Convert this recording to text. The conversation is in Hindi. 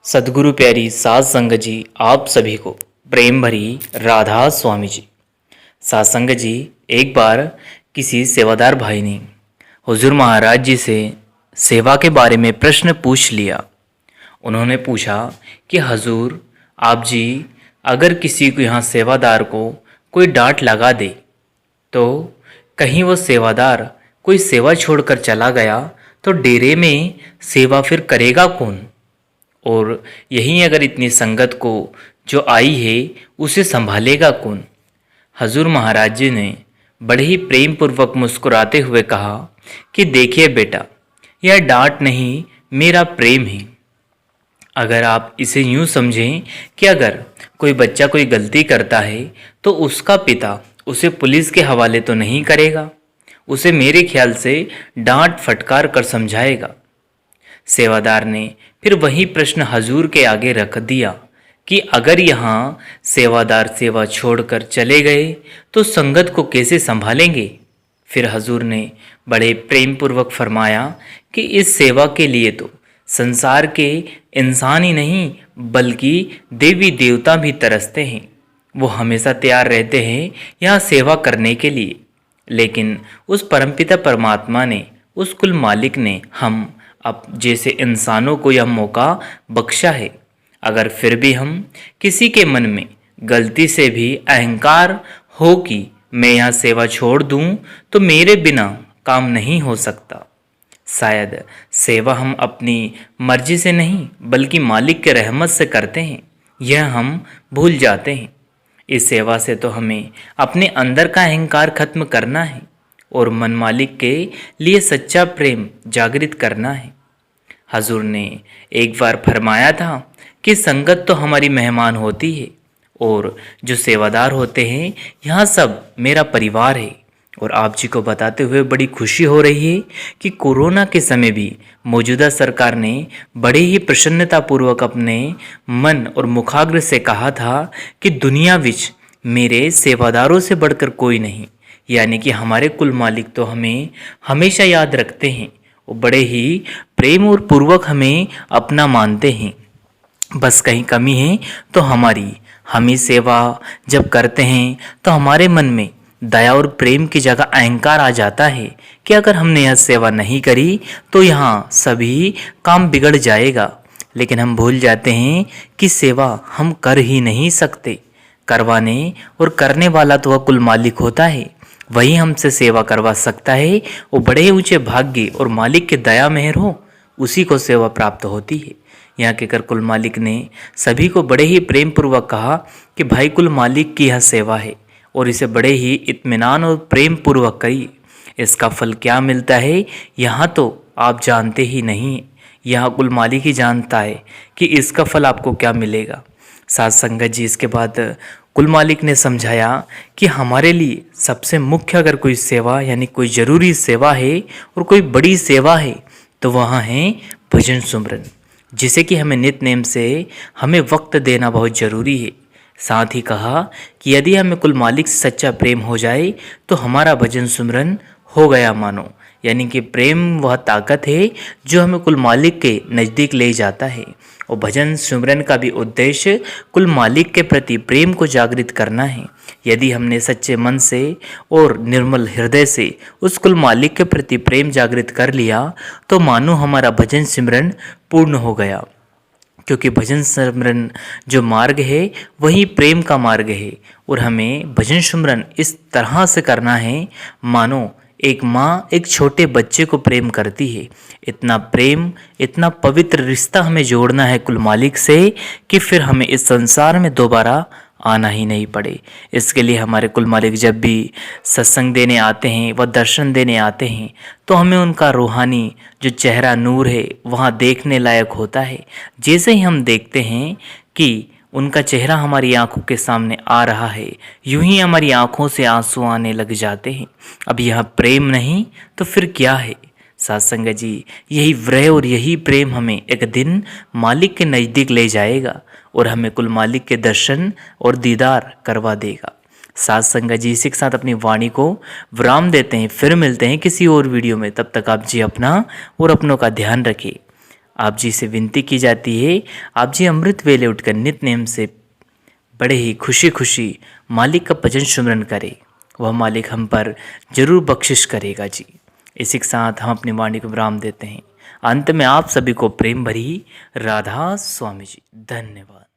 सदगुरु प्यारी साध संगत जी आप सभी को प्रेम भरी राधा स्वामी जी। साध संगत जी, एक बार किसी सेवादार भाई ने हुजूर महाराज जी से सेवा के बारे में प्रश्न पूछ लिया। उन्होंने पूछा कि हजूर आप जी, अगर किसी को यहाँ सेवादार को कोई डांट लगा दे तो कहीं वो सेवादार कोई सेवा छोड़कर चला गया तो डेरे में सेवा फिर करेगा कौन? और यहीं अगर इतनी संगत को जो आई है उसे संभालेगा कौन? हजूर महाराज जी ने बड़े ही प्रेम पूर्वक मुस्कुराते हुए कहा कि देखिए बेटा, यह डांट नहीं मेरा प्रेम है। अगर आप इसे यूं समझें कि अगर कोई बच्चा कोई गलती करता है तो उसका पिता उसे पुलिस के हवाले तो नहीं करेगा, उसे मेरे ख्याल से डांट फटकार कर समझाएगा। सेवादार ने फिर वही प्रश्न हजूर के आगे रख दिया कि अगर यहाँ सेवादार सेवा छोड़कर चले गए तो संगत को कैसे संभालेंगे? फिर हजूर ने बड़े प्रेम पूर्वक फरमाया कि इस सेवा के लिए तो संसार के इंसान ही नहीं बल्कि देवी देवता भी तरसते हैं। वो हमेशा तैयार रहते हैं यहाँ सेवा करने के लिए। लेकिन उस परमपिता परमात्मा ने, उस कुल मालिक ने हम अब जैसे इंसानों को यह मौका बख्शा है। अगर फिर भी हम किसी के मन में गलती से भी अहंकार हो कि मैं यहाँ सेवा छोड़ दूँ तो मेरे बिना काम नहीं हो सकता। शायद सेवा हम अपनी मर्जी से नहीं बल्कि मालिक के रहमत से करते हैं, यह हम भूल जाते हैं। इस सेवा से तो हमें अपने अंदर का अहंकार खत्म करना है और मन मालिक के लिए सच्चा प्रेम जागृत करना है। हजूर ने एक बार फरमाया था कि संगत तो हमारी मेहमान होती है और जो सेवादार होते हैं यहाँ सब मेरा परिवार है। और आप जी को बताते हुए बड़ी खुशी हो रही है कि कोरोना के समय भी मौजूदा सरकार ने बड़े ही प्रसन्नतापूर्वक अपने मन और मुखाग्र से कहा था कि दुनिया विच मेरे सेवादारों से बढ़कर कोई नहीं। यानी कि हमारे कुल मालिक तो हमें हमेशा याद रखते हैं, वो बड़े ही प्रेम और पूर्वक हमें अपना मानते हैं। बस कहीं कमी है तो हमारी, हम ही सेवा जब करते हैं तो हमारे मन में दया और प्रेम की जगह अहंकार आ जाता है कि अगर हमने यह सेवा नहीं करी तो यहाँ सभी काम बिगड़ जाएगा। लेकिन हम भूल जाते हैं कि सेवा हम कर ही नहीं सकते। करवाने और करने वाला तो वह कुल मालिक होता है, वही हमसे सेवा करवा सकता है। वो बड़े ऊंचे भाग्य और मालिक के दया मेहर हो, उसी को सेवा प्राप्त होती है। यहाँ के कर कुल मालिक ने सभी को बड़े ही प्रेम पूर्वक कहा कि भाई कुल मालिक की यह सेवा है और इसे बड़े ही इत्मीनान और प्रेम पूर्वक करिए। इसका फल क्या मिलता है यहाँ तो आप जानते ही नहीं, यहाँ कुल मालिक ही जानता है कि इसका फल आपको क्या मिलेगा। साथ संगत जी, इसके बाद कुल मालिक ने समझाया कि हमारे लिए सबसे मुख्य अगर कोई सेवा यानी कोई ज़रूरी सेवा है और कोई बड़ी सेवा है तो वहाँ है भजन सुमरन, जिसे कि हमें नित्य नेम से हमें वक्त देना बहुत ज़रूरी है। साथ ही कहा कि यदि हमें कुल मालिक से सच्चा प्रेम हो जाए तो हमारा भजन सुमरन हो गया मानो। यानी कि प्रेम वह ताकत है जो हमें कुल मालिक के नज़दीक ले जाता है। और भजन सुमरन का भी उद्देश्य कुल मालिक के प्रति प्रेम को जागृत करना है। यदि हमने सच्चे मन से और निर्मल हृदय से उस कुल मालिक के प्रति प्रेम जागृत कर लिया तो मानो हमारा भजन सिमरन पूर्ण हो गया। क्योंकि भजन सिमरन जो मार्ग है वही प्रेम का मार्ग है। और हमें भजन सिमरन इस तरह से करना है मानो एक माँ एक छोटे बच्चे को प्रेम करती है। इतना प्रेम, इतना पवित्र रिश्ता हमें जोड़ना है कुल मालिक से कि फिर हमें इस संसार में दोबारा आना ही नहीं पड़े। इसके लिए हमारे कुल मालिक जब भी सत्संग देने आते हैं, व दर्शन देने आते हैं, तो हमें उनका रूहानी जो चेहरा नूर है वहाँ देखने लायक होता है। जैसे ही हम देखते हैं कि उनका चेहरा हमारी आंखों के सामने आ रहा है, यूं ही हमारी आंखों से आंसू आने लग जाते हैं। अब यह प्रेम नहीं तो फिर क्या है? सत्संग जी, यही व्रह और यही प्रेम हमें एक दिन मालिक के नज़दीक ले जाएगा और हमें कुल मालिक के दर्शन और दीदार करवा देगा। सत्संग जी, इसी के साथ अपनी वाणी को विराम देते हैं। फिर मिलते हैं किसी और वीडियो में। तब तक आप जी अपना और अपनों का ध्यान रखें। आप जी से विनती की जाती है, आप जी अमृत वेले उठकर नित्य नेम से बड़े ही खुशी खुशी मालिक का भजन सुमरन करें। वह मालिक हम पर जरूर बख्शिश करेगा जी। इसी के साथ हम अपनी वाणी को विराम देते हैं। अंत में आप सभी को प्रेम भरी राधा स्वामी जी। धन्यवाद।